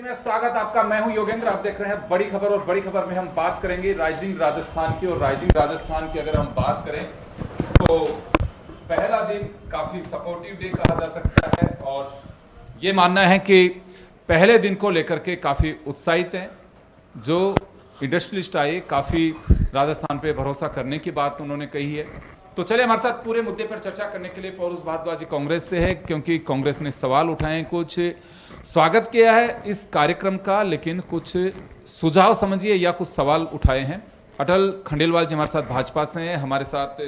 में स्वागत आपका। मैं हूं योगेंद्र। आप देख रहे हैं बड़ी खबर, और बड़ी खबर में हम बात करेंगे राइजिंग राजस्थान की। और राइजिंग राजस्थान की अगर हम बात करें तो पहला दिन काफी सपोर्टिव डे कहा जा सकता है, और ये मानना है कि पहले दिन को लेकर के काफी उत्साहित हैं। जो इंडस्ट्रियलिस्ट आए, काफी राजस्थान पे भरोसा करने की बात उन्होंने कही है। तो चलिए हमारे साथ पूरे मुद्दे पर चर्चा करने के लिए पौरुष भारद्वाज जी कांग्रेस से है, क्योंकि कांग्रेस ने सवाल उठाए, कुछ स्वागत किया है इस कार्यक्रम का, लेकिन कुछ सुझाव समझिए या कुछ सवाल उठाए हैं। अटल खंडेलवाल जी हमारे साथ भाजपा से हैं, हमारे साथ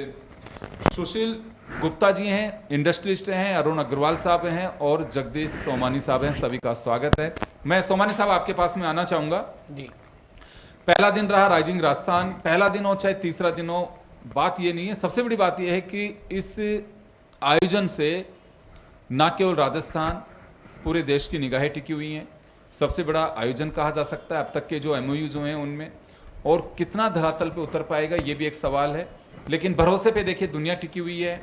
सुशील गुप्ता जी हैं, इंडस्ट्रियलिस्ट हैं, अरुण अग्रवाल साहब हैं, और जगदीश सोमानी साहब हैं। सभी का स्वागत है। मैं सोमानी साहब आपके पास में आना चाहूंगा जी। पहला दिन रहा राइजिंग राजस्थान, पहला दिन हो चाहे तीसरा दिन हो, बात ये नहीं है, सबसे बड़ी बात यह है कि इस आयोजन से न केवल राजस्थान, पूरे देश की निगाहें टिकी हुई हैं। सबसे बड़ा आयोजन कहा जा सकता है अब तक के जो एमओयूज हुए हैं उनमें, और कितना धरातल पे उतर पाएगा ये भी एक सवाल है। लेकिन भरोसे पे देखिए दुनिया टिकी हुई है।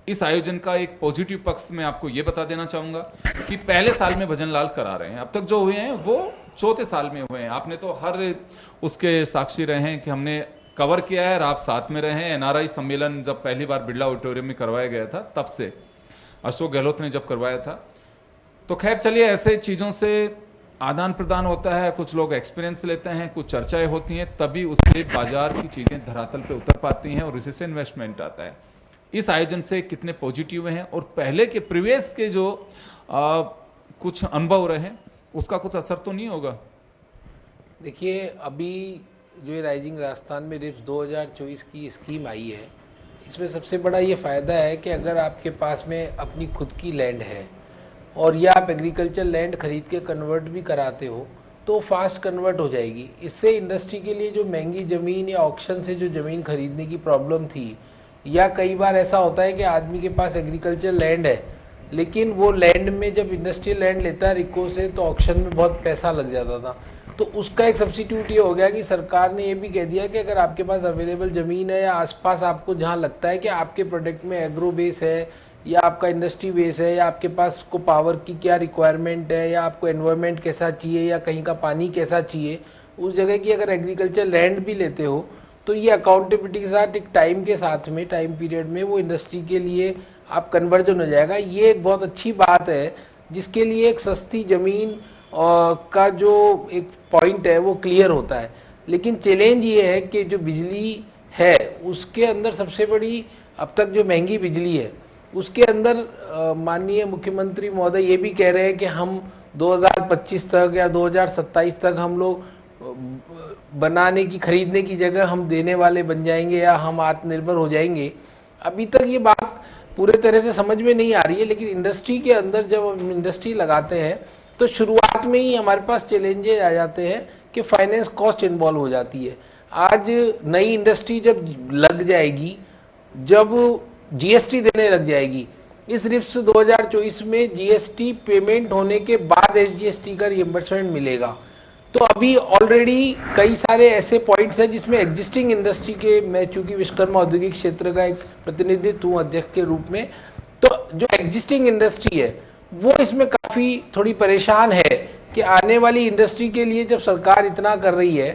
इस आयोजन का एक पॉजिटिव पक्ष मैं आपको ये बता देना चाहूंगा कि पहले साल में भजन लाल करा रहे हैं, अब तक जो हुए हैं वो चौथे साल में हुए हैं। आपने तो हर उसके साक्षी रहे हैं कि हमने कवर किया है, और आप साथ में रहे हैं। एनआरआई सम्मेलन जब पहली बार बिरला ऑडिटोरियम में करवाया गया था, तब से अशोक गहलोत ने जब करवाया था। तो खैर चलिए, ऐसे चीज़ों से आदान प्रदान होता है, कुछ लोग एक्सपीरियंस लेते हैं, कुछ चर्चाएं होती हैं, तभी उससे बाजार की चीज़ें धरातल पे उतर पाती हैं और इसी से इन्वेस्टमेंट आता है। इस आयोजन से कितने पॉजिटिव हैं, और पहले के प्रीवियस के जो कुछ अनुभव रहे उसका कुछ असर तो नहीं होगा? देखिए, अभी जो ये राइजिंग राजस्थान में रिप्स 2024 की स्कीम आई है, इसमें सबसे बड़ा ये फ़ायदा है कि अगर आपके पास में अपनी खुद की लैंड है और या आप एग्रीकल्चर लैंड खरीद के कन्वर्ट भी कराते हो तो फास्ट कन्वर्ट हो जाएगी। इससे इंडस्ट्री के लिए जो महंगी ज़मीन या ऑक्शन से जो ज़मीन खरीदने की प्रॉब्लम थी, या कई बार ऐसा होता है कि आदमी के पास एग्रीकल्चर लैंड है लेकिन वो लैंड में जब इंडस्ट्रियल लैंड लेता है रिको से तो ऑक्शन में बहुत पैसा लग जाता था। तो उसका एक सब्स्टिट्यूट ये हो गया कि सरकार ने ये भी कह दिया कि अगर आपके पास अवेलेबल ज़मीन है या आसपास आपको जहाँ लगता है कि आपके प्रोडक्ट में एग्रो बेस है या आपका इंडस्ट्री बेस है, या आपके पास को पावर की क्या रिक्वायरमेंट है, या आपको एनवायरनमेंट कैसा चाहिए, या कहीं का पानी कैसा चाहिए, उस जगह की अगर एग्रीकल्चर लैंड भी लेते हो तो ये अकाउंटेबिलिटी के साथ एक टाइम के साथ में, टाइम पीरियड में वो इंडस्ट्री के लिए आप कन्वर्जन हो जाएगा। ये एक बहुत अच्छी बात है, जिसके लिए एक सस्ती ज़मीन का जो एक पॉइंट है वो क्लियर होता है। लेकिन चैलेंज ये है कि जो बिजली है उसके अंदर सबसे बड़ी अब तक जो महंगी बिजली है उसके अंदर माननीय मुख्यमंत्री महोदय ये भी कह रहे हैं कि हम 2025 तक या 2027 तक हम लोग बनाने की, खरीदने की जगह हम देने वाले बन जाएंगे या हम आत्मनिर्भर हो जाएंगे। अभी तक ये बात पूरे तरह से समझ में नहीं आ रही है, लेकिन इंडस्ट्री के अंदर जब हम इंडस्ट्री लगाते हैं तो शुरुआत में ही हमारे पास चैलेंजेस आ जाते हैं कि फाइनेंस कॉस्ट इन्वॉल्व हो जाती है। आज नई इंडस्ट्री जब लग जाएगी, जब जीएसटी देने लग जाएगी, इस रिप्स 2024 में जीएसटी पेमेंट होने के बाद एसजीएसटी का रिएम्बर्समेंट मिलेगा। तो अभी ऑलरेडी कई सारे ऐसे पॉइंट्स हैं जिसमें एग्जिस्टिंग इंडस्ट्री के, मैं चूंकि विश्वकर्मा औद्योगिक क्षेत्र का एक प्रतिनिधित्व हूँ अध्यक्ष के रूप में, तो जो एग्जिस्टिंग इंडस्ट्री है वो इसमें काफ़ी थोड़ी परेशान है कि आने वाली इंडस्ट्री के लिए जब सरकार इतना कर रही है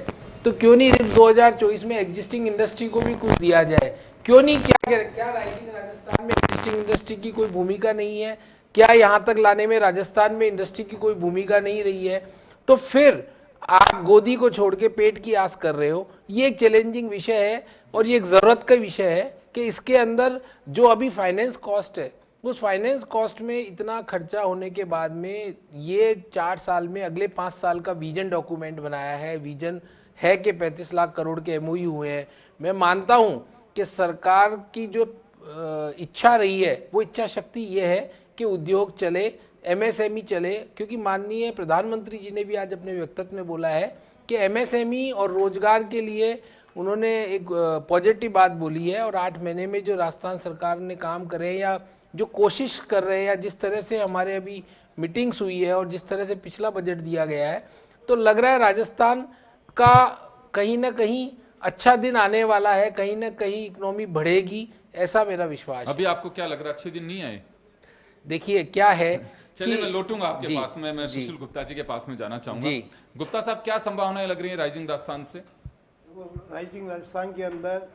तो क्यों नहीं रिप्स 2024 में एग्जिस्टिंग इंडस्ट्री को भी कुछ दिया जाए? क्यों नहीं? क्या राइजिंग राजस्थान में एग्जिस्टिंग इंडस्ट्री की कोई भूमिका नहीं है? क्या यहाँ तक लाने में राजस्थान में इंडस्ट्री की कोई भूमिका नहीं रही है? तो फिर आप गोदी को छोड़ के पेट की आस कर रहे हो। ये एक चैलेंजिंग विषय है और ये एक ज़रूरत का विषय है कि इसके अंदर जो अभी फाइनेंस कॉस्ट है, उस फाइनेंस कॉस्ट में इतना खर्चा होने के बाद में ये 4 साल में अगले 5 साल का विजन डॉक्यूमेंट बनाया है। विजन है कि 35 लाख करोड़ के एमओयू हुए हैं। मैं मानता हूँ कि सरकार की जो इच्छा रही है वो इच्छा शक्ति ये है कि उद्योग चले, एमएसएमई चले, क्योंकि माननीय प्रधानमंत्री जी ने भी आज अपने वक्तव्य में बोला है कि एमएसएमई और रोजगार के लिए उन्होंने एक पॉजिटिव बात बोली है। और 8 महीने में जो राजस्थान सरकार ने काम करे या जो कोशिश कर रहे हैं, या जिस तरह से हमारे अभी मीटिंग्स हुई है और जिस तरह से पिछला बजट दिया गया है, तो लग रहा है राजस्थान का कहीं ना कहीं अच्छा दिन आने वाला है, कहीं ना कहीं इकोनॉमी बढ़ेगी, ऐसा मेरा विश्वास है। अभी आपको क्या लग रहा है, अच्छे दिन नहीं आए? देखिए क्या है चलिए कि मैं लौटूंगा आपके जी, पास में, मैं जी, सुशील गुप्ता जी के पास में जाना चाहूंगा। जी। गुप्ता साहब, क्या संभावनाएं लग रही है राइजिंग राजस्थान से? राइजिंग राजस्थान के अंदर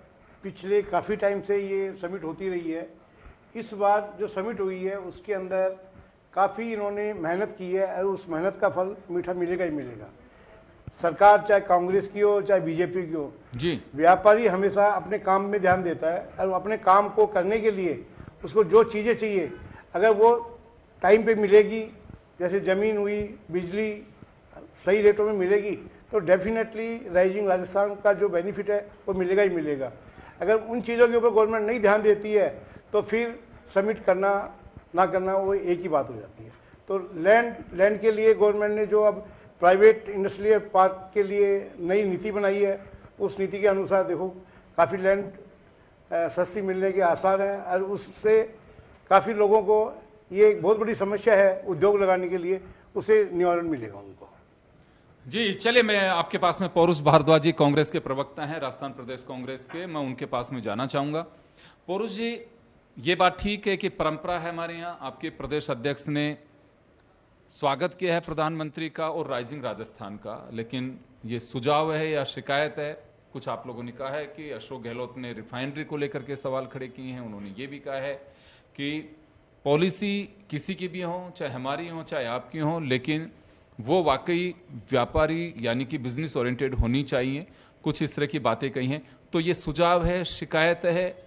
पिछले काफ़ी टाइम से ये समिट होती रही है। इस बार जो समिट हुई है उसके अंदर काफ़ी इन्होंने मेहनत की है और उस मेहनत का फल मीठा मिलेगा ही मिलेगा। सरकार चाहे कांग्रेस की हो चाहे बीजेपी की हो, जी, व्यापारी हमेशा अपने काम में ध्यान देता है और अपने काम को करने के लिए उसको जो चीज़ें चाहिए अगर वो टाइम पे मिलेगी, जैसे ज़मीन हुई, बिजली सही रेटों में मिलेगी, तो डेफिनेटली राइजिंग राजस्थान का जो बेनिफिट है वो मिलेगा ही मिलेगा। अगर उन चीज़ों के ऊपर गवर्नमेंट नहीं ध्यान देती है तो फिर समिट करना ना करना वो एक ही बात हो जाती है। तो लैंड के लिए गवर्नमेंट ने जो अब प्राइवेट इंडस्ट्रियल पार्क के लिए नई नीति बनाई है, उस नीति के अनुसार देखो काफ़ी लैंड सस्ती मिलने के आसार हैं और उससे काफ़ी लोगों को ये एक बहुत बड़ी समस्या है उद्योग लगाने के लिए, उसे निवारण मिलेगा उनको। जी, चलिए मैं आपके पास में पौरुष भारद्वाज जी कांग्रेस के प्रवक्ता हैं, राजस्थान प्रदेश कांग्रेस के, मैं उनके पास में जाना चाहूंगा। पौरुष जी, ये बात ठीक है कि परंपरा है हमारे यहाँ, आपके प्रदेश अध्यक्ष ने स्वागत किया है प्रधानमंत्री का और राइजिंग राजस्थान का, लेकिन ये सुझाव है या शिकायत है? कुछ आप लोगों ने कहा है कि अशोक गहलोत ने रिफाइनरी को लेकर के सवाल खड़े किए हैं, उन्होंने ये भी कहा है कि पॉलिसी किसी की भी हो, चाहे हमारी हो चाहे आपकी हो, लेकिन वो वाकई व्यापारी यानी कि बिजनेस ओरिएंटेड होनी चाहिए। कुछ इस तरह की बातें कही हैं, तो ये सुझाव है, शिकायत है?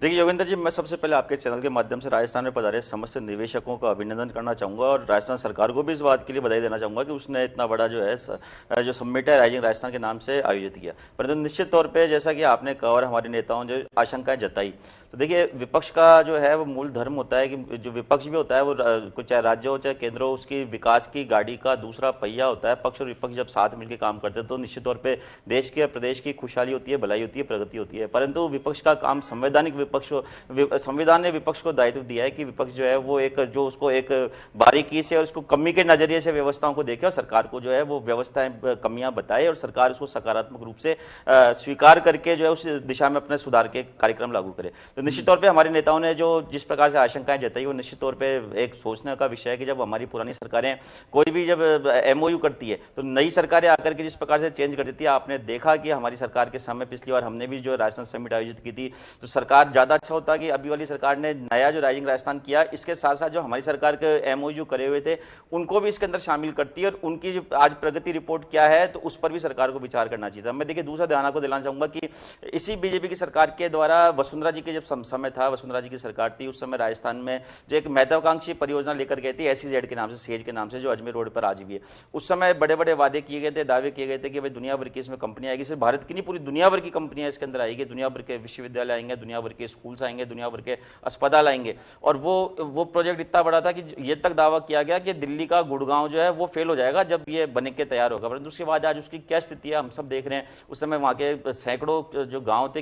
देखिए योगेंद्र जी, मैं सबसे पहले आपके चैनल के माध्यम से राजस्थान में पधारे समस्त निवेशकों का अभिनंदन करना चाहूँगा और राजस्थान सरकार को भी इस बात के लिए बधाई देना चाहूँगा कि उसने इतना बड़ा जो है जो समिट है राइजिंग राजस्थान के नाम से आयोजित किया। परंतु निश्चित तौर पे जैसा कि आपने कहा और हमारे नेताओं ने जो आशंकाएं जताई, तो देखिए विपक्ष का जो है वो मूल धर्म होता है कि जो विपक्ष भी होता है वो चाहे राज्य हो चाहे केंद्र हो, उसकी विकास की गाड़ी का दूसरा पहिया होता है। पक्ष और विपक्ष जब साथ मिलकर काम करते हैं तो निश्चित तौर पर देश की और प्रदेश की खुशहाली होती है, भलाई होती है, प्रगति होती है। परंतु विपक्ष का काम संवैधानिक विपक्ष, संविधान ने विपक्ष को दायित्व दिया है कि विपक्ष जो है वो एक जो उसको एक बारीकी से और उसको कमी के नजरिए से व्यवस्थाओं को देखे और सरकार को जो है वो व्यवस्थाएं कमियां बताए और सरकार उसको सकारात्मक रूप से स्वीकार करके जो है उस दिशा में अपने सुधार के कार्यक्रम लागू करे। तो निश्चित तौर पे हमारे नेताओं ने जो जिस प्रकार से आशंकाएं जताई वो निश्चित तौर पे एक सोचने का विषय है कि जब हमारी पुरानी सरकारें कोई भी जब एमओयू करती है तो नई सरकारें आकर के जिस प्रकार से चेंज कर देती है, आपने देखा कि हमारी सरकार के समय पिछली बार हमने भी जो राजस्थान समिट आयोजित की थी तो सरकार ज्यादा अच्छा होता कि अभी वाली सरकार ने नया जो राइजिंग राजस्थान किया, इसके साथ साथ जो हमारी सरकार के एमओयू करे हुए थे उनको भी इसके अंदर शामिल करती है और उनकी जो आज प्रगति रिपोर्ट क्या है तो उस पर भी सरकार को विचार करना चाहिए था। मैं देखिए दूसरा ध्यान आपको दिलाना चाहूंगा कि इसी बीजेपी की सरकार के द्वारा वसुंधरा जी के जब समय था, वसुंधरा जी की सरकार थी, उस समय राजस्थान में जो एक महत्वाकांक्षी परियोजना लेकर गई थी SEZ के नाम से, सेज के नाम से, जो अजमेर रोड पर आज भी है। उस समय बड़े बड़े वादे किए गए थे, दावे किए गए थे कि भाई दुनिया भर की इसमें कंपनी आएगी, सिर्फ भारत की नहीं पूरी दुनिया भर की कंपनियां इसके अंदर आएगी, दुनिया भर के विश्वविद्यालय आएंगे, दुनिया भर के स्कूल्स आएंगे, दुनिया भर के अस्पताल आएंगे। और वो प्रोजेक्ट इतना बड़ा था कि ये तक दावा किया गया कि दिल्ली का गुड़गांव जो है वो फेल हो जाएगा जब ये बन के तैयार होगा। परंतु उसके बाद आज उसकी क्या स्थिति है हम सब देख रहे हैं। उस समय वहाँ के सैकड़ों जो गांव थे,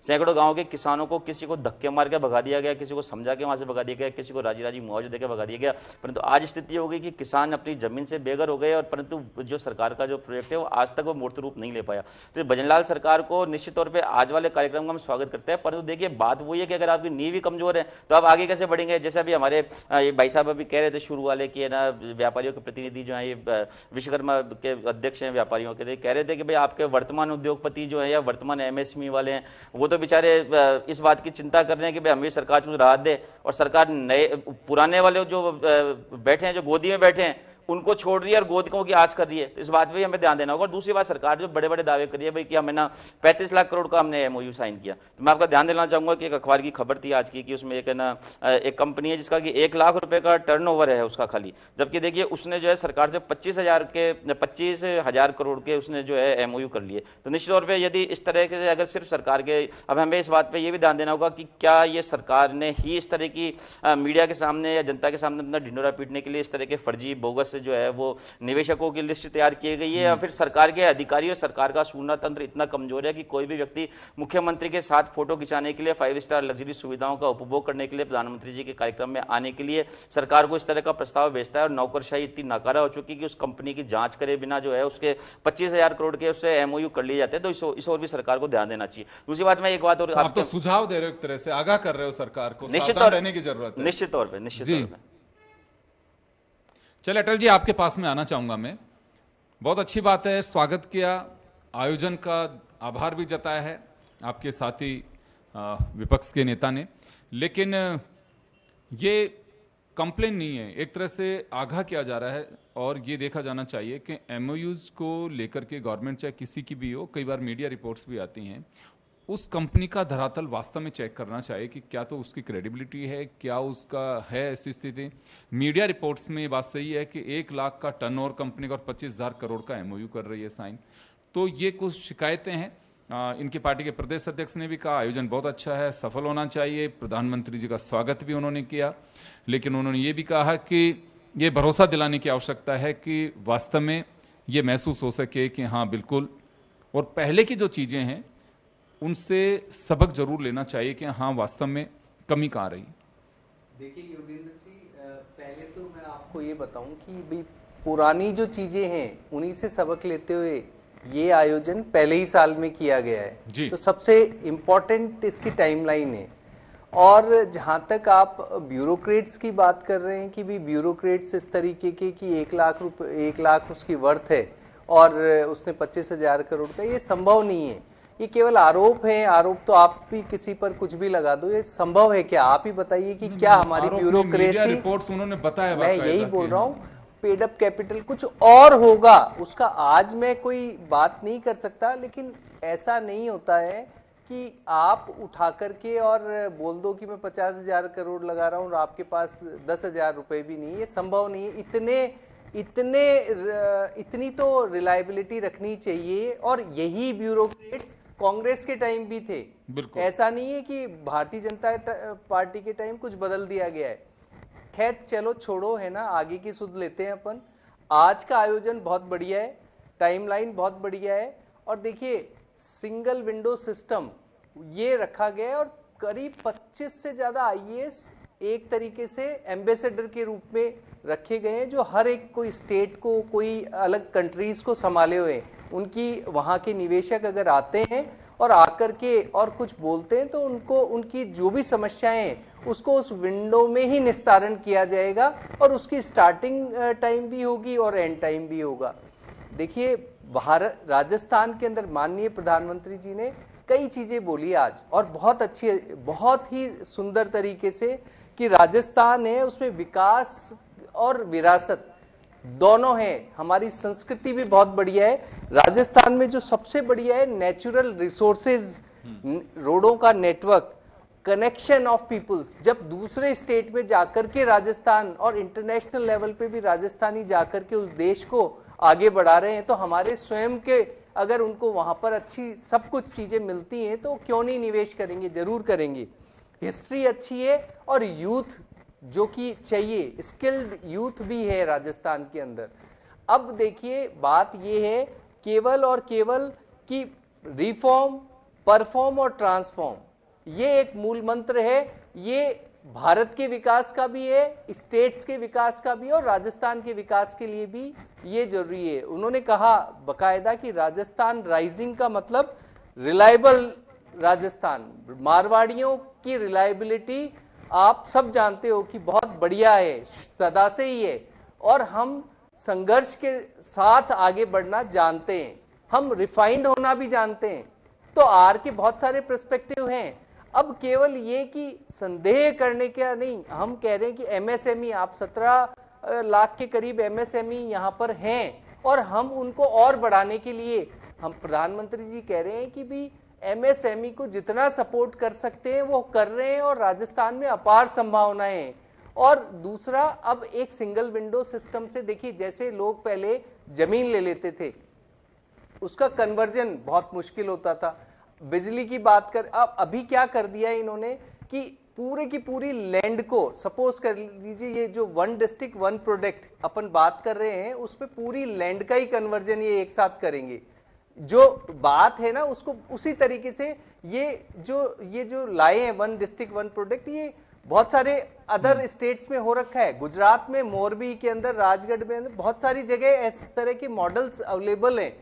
सैकड़ों गांव के किसानों को किसी को धक्के मार के भगा दिया गया, किसी को समझा के वहां से भगा दिया गया, किसी को राजी राजी मुआवजा देकर भगा दिया गया। परंतु आज स्थिति हो गई कि किसान अपनी जमीन से बेघर हो गए और परंतु जो सरकार का जो प्रोजेक्ट है वो आज तक वो मूर्त रूप नहीं ले पाया। तो भजनलाल सरकार को निश्चित तौर पर आज वाले कार्यक्रम का हम स्वागत करते हैं। परंतु देखिए बात वही है कि अगर आपकी नींव ही कमजोर है तो आप आगे कैसे बढ़ेंगे। जैसे अभी हमारे ये भाई साहब अभी कह रहे थे शुरू वाले कि ना व्यापारियों के प्रतिनिधि जो है ये विश्वकर्मा के अध्यक्ष हैं व्यापारियों के, कह रहे थे कि भाई आपके वर्तमान उद्योगपति जो है या वर्तमान MSME वाले हैं वो तो बेचारे इस बात की चिंता कर रहे हैं कि भाई हमें सरकार कुछ राहत दे और सरकार नए पुराने वाले जो बैठे हैं, जो गोदी में बैठे हैं, उनको छोड़ रही है और गोदकों की आस कर रही है। तो इस बात पे हमें ध्यान देना होगा। और दूसरी बात, सरकार जो बड़े बड़े दावे कर रही है भाई कि हमें ना 35 लाख करोड़ का हमने MOU साइन किया, तो मैं आपका ध्यान देना चाहूंगा कि एक अखबार की खबर थी आज की कि उसमें एक कंपनी है जिसका कि 1 लाख रुपए का टर्नओवर है उसका खाली, जबकि देखिए उसने जो है सरकार से 25,000 करोड़ के उसने जो है MOU कर लिए। तो निश्चित तौर पर यदि इस तरह के अगर सिर्फ सरकार के, अब हमें इस बात पर यह भी ध्यान देना होगा कि क्या ये सरकार ने ही इस तरह की मीडिया के सामने या जनता के सामने अपना ढिंडोरा पीटने के लिए इस तरह के फर्जी बोगस से जो है वो निवेशकों की लिस्ट तैयार की गई है, या फिर सरकार के अधिकारी और सरकार का सूचना तंत्र इतना कमजोर है कि कोई भी व्यक्ति मुख्यमंत्री के साथ फोटो खिंचाने के लिए 5 स्टार लग्जरी सुविधाओं का उपभोग करने के लिए प्रधानमंत्री जी के कार्यक्रम में आने के लिए सरकार को इस तरह का प्रस्ताव भेजता है, और नौकरशाही इतनी नाकारा हो चुकी कि उस कंपनी की जांच करे बिना जो है उसके 25,000 करोड़ के उससे एमओयू कर लिए जाते हैं। तो इस और भी सरकार को ध्यान देना चाहिए। दूसरी बात, मैं एक बात और तो आप तो सुझाव दे रहे हो, एक तरह से आगाह कर रहे हो सरकार को, निश्चित सावधान रहने की जरूरत है। निश्चित तौर पे चलिए अटल जी, आपके पास में आना चाहूंगा मैं। बहुत अच्छी बात है, स्वागत किया, आयोजन का आभार भी जताया है आपके साथी विपक्ष के नेता ने, लेकिन ये कंप्लेन नहीं है, एक तरह से आगाह किया जा रहा है, और ये देखा जाना चाहिए कि एमओयूज को लेकर के गवर्नमेंट चाहे किसी की भी हो, कई बार मीडिया रिपोर्ट्स भी आती हैं, उस कंपनी का धरातल वास्तव में चेक करना चाहिए कि क्या तो उसकी क्रेडिबिलिटी है, क्या उसका है ऐसी स्थिति। मीडिया रिपोर्ट्स में ये बात सही है कि 1 लाख का टर्नओवर कंपनी का और 25,000 करोड़ का एमओयू कर रही है साइन। तो ये कुछ शिकायतें हैं। इनकी पार्टी के प्रदेश अध्यक्ष ने भी कहा आयोजन बहुत अच्छा है, सफल होना चाहिए, प्रधानमंत्री जी का स्वागत भी उन्होंने किया, लेकिन उन्होंने ये भी कहा कि ये भरोसा दिलाने की आवश्यकता है कि वास्तव में ये महसूस हो सके कि हाँ बिल्कुल, और पहले की जो चीज़ें हैं उनसे सबक जरूर लेना चाहिए कि हाँ वास्तव में कमी कहाँ रही। देखिए योगेंद्र जी, पहले तो मैं आपको ये बताऊं कि भाई पुरानी जो चीजें हैं उन्हीं से सबक लेते हुए ये आयोजन पहले ही साल में किया गया है जी। तो सबसे इम्पोर्टेंट इसकी टाइमलाइन है। और जहां तक आप ब्यूरोक्रेट्स की बात कर रहे हैं कि भी ब्यूरोक्रेट्स इस तरीके के कि 1 लाख उसकी वर्थ है और उसने 25,000 करोड़ का, ये संभव नहीं है। ये केवल आरोप है। आरोप तो आप भी किसी पर कुछ भी लगा दो, ये संभव है क्या? आप ही बताइए कि क्या हमारी ब्यूरोक्रेसी, रिपोर्ट्स उन्होंने बताया, मैं यही बोल रहा हूँ, पेड अप कैपिटल कुछ और होगा उसका आज मैं कोई बात नहीं कर सकता, लेकिन ऐसा नहीं होता है कि आप उठा करके और बोल दो कि मैं 50,000 करोड़ लगा रहा हूँ और आपके पास 10,000 रुपए भी नहीं है। ये संभव नहीं है। इतनी तो रिलायबिलिटी रखनी चाहिए, और यही ब्यूरोक्रेट्स कांग्रेस के टाइम भी थे। ऐसा नहीं है कि भारतीय जनता पार्टी के टाइम कुछ बदल दिया गया है। खैर चलो छोड़ो, है ना, आगे की सुध लेते हैं अपन। आज का आयोजन बहुत बढ़िया है, टाइमलाइन बहुत बढ़िया है, और देखिए सिंगल विंडो सिस्टम ये रखा गया है, और करीब 25 से ज्यादा आईएएस एक तरीके से एम्बेसडर के रूप में रखे गए हैं, जो हर एक कोई स्टेट को, कोई अलग कंट्रीज को संभाले हुए हैं। उनकी वहाँ के निवेशक अगर आते हैं और आकर के और कुछ बोलते हैं तो उनको उनकी जो भी समस्याएं हैं उसको उस विंडो में ही निस्तारण किया जाएगा, और उसकी स्टार्टिंग टाइम भी होगी और एंड टाइम भी होगा। देखिए राजस्थान के अंदर माननीय प्रधानमंत्री जी ने कई चीजें बोली आज, और बहुत अच्छी, बहुत ही सुंदर तरीके से, कि राजस्थान है उसमें विकास और विरासत दोनों है। हमारी संस्कृति भी बहुत बढ़िया है। राजस्थान में जो सबसे बढ़िया है नेचुरल रिसोर्सेज, रोडों का नेटवर्क, कनेक्शन ऑफ पीपल्स। जब दूसरे स्टेट में जाकर के राजस्थान, और इंटरनेशनल लेवल पे भी राजस्थानी जाकर के उस देश को आगे बढ़ा रहे हैं, तो हमारे स्वयं के अगर उनको वहां पर अच्छी सब कुछ चीजें मिलती हैं तो क्यों नहीं निवेश करेंगे, जरूर करेंगे। हिस्ट्री अच्छी है, और यूथ जो कि चाहिए, स्किल्ड यूथ भी है राजस्थान के अंदर। अब देखिए बात ये है केवल और केवल कि रिफॉर्म, परफॉर्म और ट्रांसफॉर्म, ये एक मूल मंत्र है। ये भारत के विकास का भी है, स्टेट्स के विकास का भी है, और राजस्थान के विकास के लिए भी ये जरूरी है। उन्होंने कहा बकायदा कि राजस्थान राइजिंग का मतलब रिलायबल राजस्थान। मारवाड़ियों की रिलायबिलिटी आप सब जानते हो कि बहुत बढ़िया है, सदा से ही है, और हम संघर्ष के साथ आगे बढ़ना जानते हैं, हम रिफाइंड होना भी जानते हैं। तो आर के बहुत सारे पर्सपेक्टिव हैं। अब केवल ये कि संदेह करने का नहीं, हम कह रहे हैं कि एमएसएमई, आप 17 लाख के करीब एमएसएमई यहाँ पर हैं, और हम उनको और बढ़ाने के लिए, हम प्रधानमंत्री जी कह रहे हैं कि भी एमएसएमई को जितना सपोर्ट कर सकते हैं वो कर रहे हैं, और राजस्थान में अपार संभावनाएं हैं। और दूसरा, अब एक सिंगल विंडो सिस्टम से, देखिए जैसे लोग पहले जमीन ले लेते थे, उसका कन्वर्जन बहुत मुश्किल होता था। बिजली की बात कर, अब अभी क्या कर दिया है इन्होंने कि पूरे की पूरी लैंड को, सपोज कर लीजिए ये जो 1 डिस्ट्रिक्ट 1 प्रोडक्ट अपन बात कर रहे हैं, उस पे पूरी लैंड का ही कन्वर्जन ये एक साथ करेंगे। जो बात है ना उसको उसी तरीके से ये जो लाए हैं 1 डिस्ट्रिक्ट 1 प्रोडक्ट, ये बहुत सारे अदर स्टेट्स में हो रखा है। गुजरात में मोरबी के अंदर, राजगढ़ में अंदर बहुत सारी जगह इस तरह के मॉडल्स अवेलेबल हैं।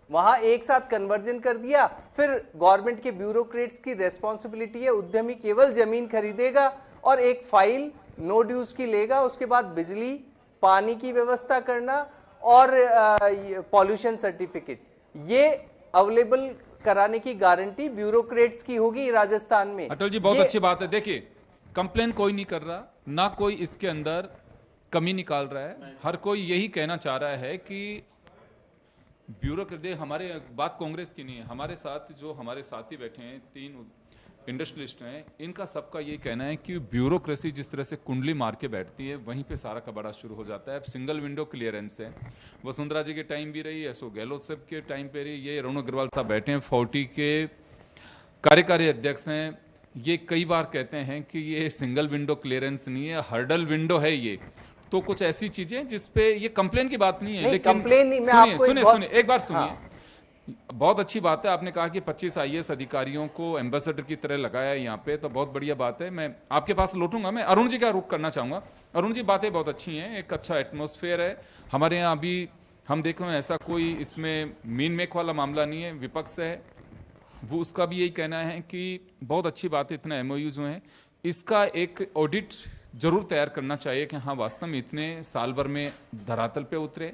वहां एक साथ कन्वर्जन कर दिया, फिर गवर्नमेंट के ब्यूरोक्रेट्स की रेस्पॉन्सिबिलिटी है, उद्यमी केवल जमीन खरीदेगा और एक फाइल नो ड्यूज की लेगा, उसके बाद बिजली पानी की व्यवस्था करना और पॉल्यूशन सर्टिफिकेट ये अवेलेबल कराने की गारंटी ब्यूरोक्रेट्स की होगी राजस्थान में। अटल जी बहुत अच्छी बात है। देखिए, कंप्लेन कोई नहीं कर रहा, ना कोई इसके अंदर कमी निकाल रहा है, हर कोई यही कहना चाह रहा है कि ब्यूरोक्रेसी, हमारे बात कांग्रेस की नहीं है, हमारे साथ जो हमारे साथी बैठे हैं 3 इंडस्ट्रियलिस्ट हैं, इनका सबका ये कहना है कि ब्यूरोक्रेसी जिस तरह से कुंडली मार के बैठती है वहीं पे सारा कबाड़ा शुरू हो जाता है। अब सिंगल विंडो क्लियरेंस है, वसुंधरा जी के टाइम भी रही, अशोक गहलोत साहब के टाइम पे रही, ये अरुण अग्रवाल साहब बैठे हैं, 40 के कार्यकारी अध्यक्ष हैं, ये कई बार कहते हैं कि ये सिंगल विंडो क्लियरेंस नहीं है, हर्डल विंडो है ये। तो कुछ ऐसी चीजें जिसपे ये कंप्लेन की बात नहीं है, लेकिन कंप्लेन नहीं, मैं आपको सुनिए एक बार सुनिए। बहुत अच्छी बात है, आपने कहा कि 25 IAS अधिकारियों को एम्बेसडर की तरह लगाया है यहाँ पे, तो बहुत बढ़िया बात है। मैं आपके पास लौटूंगा, मैं अरुण जी का रुख करना चाहूंगा। अरुण जी, बातें बहुत अच्छी हैं, एक अच्छा एटमॉस्फेयर है हमारे यहाँ अभी, हम देख रहे हैं ऐसा कोई इसमें मीन मेक वाला मामला नहीं है, विपक्ष है वो उसका भी यही कहना है कि बहुत अच्छी बात है, इतना MOUs हुए हैं, इसका एक ऑडिट जरूर तैयार करना चाहिए कि हाँ वास्तव में इतने साल भर में धरातल पे उतरे।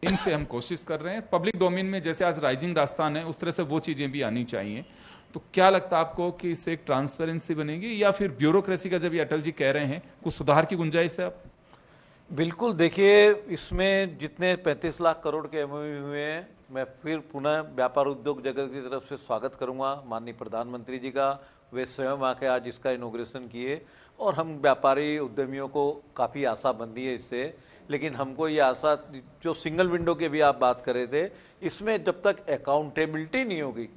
इनसे हम कोशिश कर रहे हैं पब्लिक डोमेन में, जैसे आज राइजिंग राजस्थान है उस तरह से वो चीजें भी आनी चाहिए। तो क्या लगता है आपको कि इससे एक ट्रांसपेरेंसी बनेगी, या फिर ब्यूरोक्रेसी का जब ये अटल जी कह रहे हैं कुछ सुधार की गुंजाइश है? आप बिल्कुल, देखिए इसमें जितने 35 लाख करोड़ के MOU हुए हैं, मैं फिर पुनः व्यापार उद्योग जगत की तरफ से स्वागत करूंगा माननीय प्रधानमंत्री जी का। वे स्वयं आके आज इसका इनॉग्रेशन किए और हम व्यापारी उद्यमियों को काफ़ी आशा बंधी है इससे। लेकिन हमको ये आशा, जो सिंगल विंडो की भी आप बात कर रहे थे, इसमें जब तक अकाउंटेबिलिटी नहीं होगी,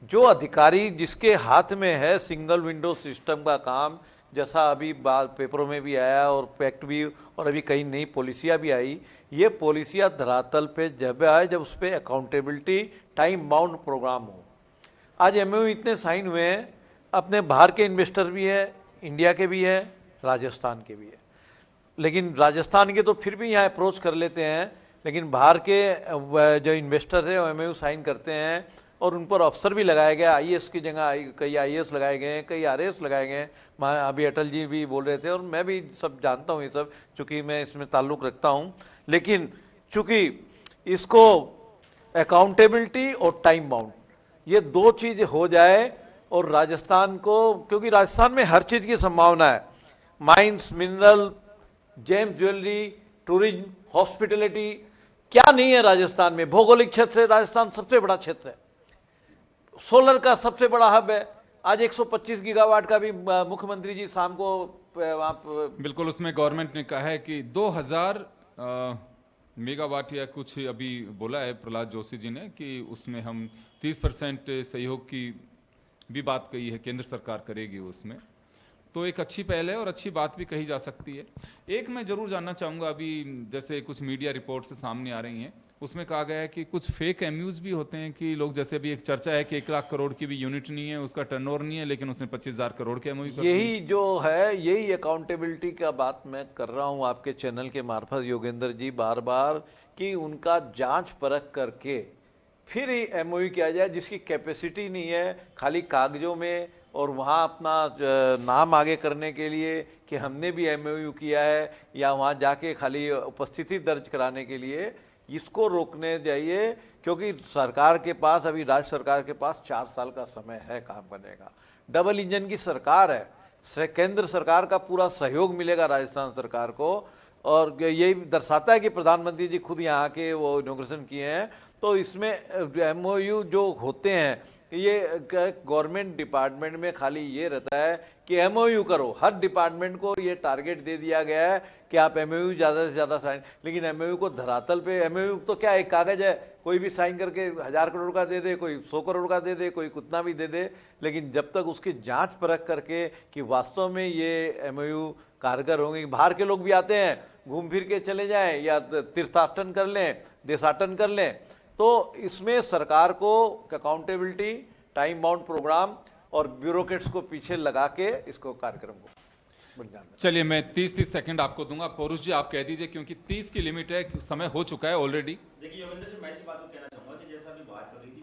जो अधिकारी जिसके हाथ में है सिंगल विंडो सिस्टम का काम, जैसा अभी बात पेपरों में भी आया और पैक्ट भी, और अभी कई नई पॉलिसियाँ भी आई, ये पॉलिसियाँ धरातल पे जब आए जब उस पर अकाउंटेबिलिटी टाइम बाउंड प्रोग्राम हो। आज MOU इतने साइन हुए हैं, अपने बाहर के इन्वेस्टर भी है, इंडिया के भी है, राजस्थान के भी है, लेकिन राजस्थान के तो फिर भी यहाँ अप्रोच कर लेते हैं, लेकिन बाहर के जो इन्वेस्टर है वो MOU साइन करते हैं और उन पर अफसर भी लगाया गया, IAS की जगह कई IAS लगाए गए हैं, कई RAS लगाए गए हैं। अभी अटल जी भी बोल रहे थे और मैं भी सब जानता हूँ ये सब, चूँकि मैं इसमें ताल्लुक़ रखता हूँ। लेकिन चूँकि इसको अकाउंटेबिलिटी और टाइम बाउंड, ये 2 चीज़ हो जाए, और राजस्थान को, क्योंकि राजस्थान में हर चीज़ की संभावना है, mines, mineral, James jewellery, tourism, hospitality, क्या नहीं है राजस्थान में। भौगोलिक क्षेत्र से राजस्थान सबसे बड़ा क्षेत्र है, सोलर का सबसे बड़ा हब है। आज 125 गीगावाट का भी मुख्यमंत्री जी शाम को आप बिल्कुल, उसमें गवर्नमेंट ने कहा है कि 2000 मेगावाट या कुछ अभी बोला है प्रहलाद जोशी जी ने, कि उसमें हम 30% सहयोग की भी बात कही है, केंद्र सरकार करेगी उसमें। तो एक अच्छी पहल है और अच्छी बात भी कही जा सकती है। एक मैं जरूर जानना चाहूँगा, अभी जैसे कुछ मीडिया रिपोर्ट से सामने आ रही हैं, उसमें कहा गया है कि कुछ फेक MOUs भी होते हैं, कि लोग, जैसे अभी एक चर्चा है कि 1 लाख करोड़ की भी यूनिट नहीं है, उसका टर्नओवर नहीं है, लेकिन उसने 25,000 करोड़ के MOU कर यही जो है, यही अकाउंटेबिलिटी का बात मैं कर रहा हूँ आपके चैनल के मार्फत योगेंद्र जी, बार बार, कि उनका जांच परख करके फिर ही MOU किया जाए, जिसकी कैपेसिटी नहीं है, खाली कागजों में और वहाँ अपना नाम आगे करने के लिए कि हमने भी MOU किया है, या वहाँ जाके खाली उपस्थिति दर्ज कराने के लिए, इसको रोकने चाहिए। क्योंकि सरकार के पास, अभी राज्य सरकार के पास 4 साल का समय है काम करने का। डबल इंजन की सरकार है, केंद्र सरकार का पूरा सहयोग मिलेगा राजस्थान सरकार को, और यही दर्शाता है कि प्रधानमंत्री जी खुद यहाँ आके वो इनॉग्रेशन किए हैं। तो इसमें MOU जो होते हैं कि ये गवर्नमेंट डिपार्टमेंट में खाली ये रहता है कि एमओयू करो, हर डिपार्टमेंट को ये टारगेट दे दिया गया है कि आप एमओयू ज़्यादा से ज़्यादा साइन, लेकिन एमओयू को धरातल पे, एमओयू तो क्या एक कागज़ है, कोई भी साइन करके 1000 करोड़ का दे दे, कोई 100 करोड़ का दे दे, कोई कितना भी दे दे, लेकिन जब तक उसकी जांच परख करके कि वास्तव में ये एमओयू कारगर होंगे। बाहर के लोग भी आते हैं, घूम फिर के चले जाएं या तीर्थाटन कर लें, देशाटन कर लें, तो इसमें सरकार को अकाउंटेबिलिटी, टाइम बाउंड प्रोग्राम और ब्यूरोक्रेट्स को पीछे लगा के इसको कार्यक्रम को बन जाना। चलिए मैं 30 सेकंड आपको दूंगा। पौरुष जी आप कह दीजिए, क्योंकि 30 की लिमिट है, समय हो चुका है ऑलरेडी। देखिए योगेंद्र जी, मैं इसी बात को कहना चाहूंगा कि जैसा अभी बात चल रही थी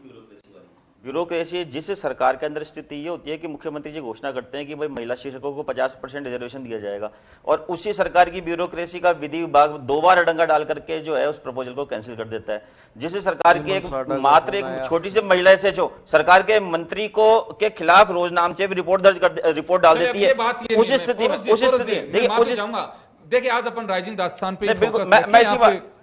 ब्यूरोक्रेसी, जिस सरकार के अंदर स्थिति ये होती है कि मुख्यमंत्री जी घोषणा करते हैं कि भाई महिला शिक्षकों को 50% रिजर्वेशन दिया जाएगा, और उसी सरकार की ब्यूरोक्रेसी का विधि विभाग 2 बार अडंगा डाल करके जो है उस प्रपोजल को कैंसिल कर देता है। जिस सरकार की मात्र एक छोटी सी महिला SHO सरकार के मंत्री को के खिलाफ रोज नामचे भी रिपोर्ट डाल देती है। उस स्थिति में देखिए आज अपन राइजिंग राजस्थान पे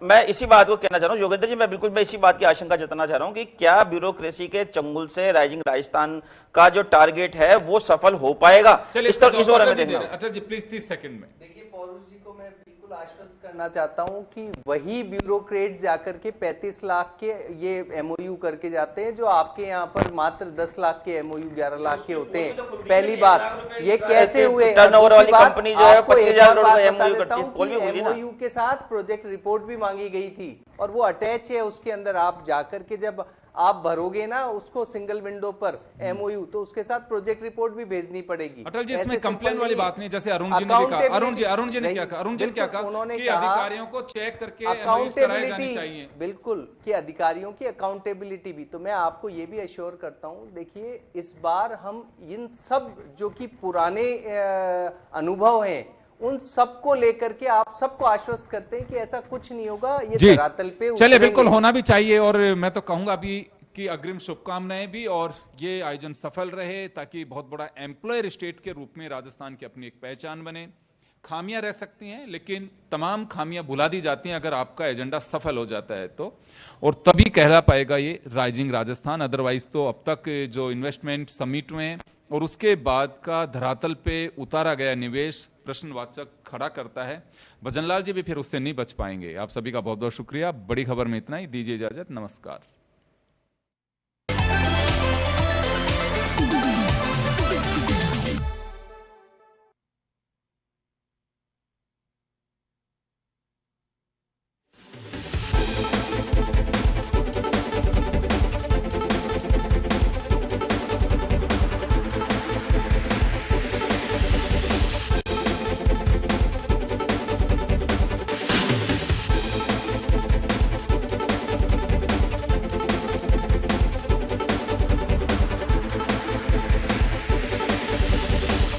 मैं इसी बात को कहना चाह रहा हूँ योगेंद्र जी, मैं इसी बात की आशंका जताना चाह रहा हूँ कि क्या ब्यूरोक्रेसी के चंगुल से राइजिंग राजस्थान का जो टारगेट है वो सफल हो पाएगा? अटल जी प्लीज 30 सेकंड में। देखिए पौरुष जी को मैं बिल्कुल आश्वस्त करना चाहता हूं कि वही ब्यूरोक्रेट जाकर के 35 लाख के ये एमओयू करके जाते हैं जो आपके यहाँ पर मात्र 10 लाख के एमओयू 11 लाख के होते हैं। पहली बात ये कैसे हुए, टर्नओवर वाली कंपनी जो है 25,000 करोड़ का एमओयू करती है। एमओयू के साथ प्रोजेक्ट रिपोर्ट भी मांगी गई थी और वो अटैच है उसके अंदर। आप जाकर के जब आप भरोगे ना उसको सिंगल विंडो पर एमओयू, तो उसके साथ प्रोजेक्ट रिपोर्ट भी भेजनी पड़ेगी। अटल जी इसमें कंप्लेन वाली बात नहीं, जैसे अरुण जी ने कहा, अरुण जी ने क्या कहा, उन्होंने कि अधिकारियों को चेक करके अकाउंटेबिलिटी चाहिए, बिल्कुल कि अधिकारियों की अकाउंटेबिलिटी भी। तो मैं आपको ये भी एश्योर करता हूं, देखिए इस बार हम इन सब जो कि पुराने अनुभव हैं उन सबको लेकर के आप सबको आश्वस्त करते हैं कि ऐसा कुछ नहीं होगा, ये धरातल पे चलिए बिल्कुल होना भी चाहिए। और मैं तो कहूंगा अभी कि अग्रिम शुभकामनाएं भी, और ये आयोजन सफल रहे ताकि बहुत बड़ा एम्प्लॉयर स्टेट के रूप में राजस्थान की अपनी एक पहचान बने। खामियां रह सकती हैं लेकिन तमाम खामियां भुला दी जाती हैं अगर आपका एजेंडा सफल हो जाता है तो, और तभी कहला पाएगा ये राइजिंग राजस्थान। अदरवाइज तो अब तक जो इन्वेस्टमेंट समिट में और उसके बाद का धरातल पे उतारा गया निवेश प्रश्नवाचक खड़ा करता है। भजनलाल जी भी फिर उससे नहीं बच पाएंगे। आप सभी का बहुत बहुत शुक्रिया। बड़ी खबर में इतना ही, दीजिए इजाजत, नमस्कार।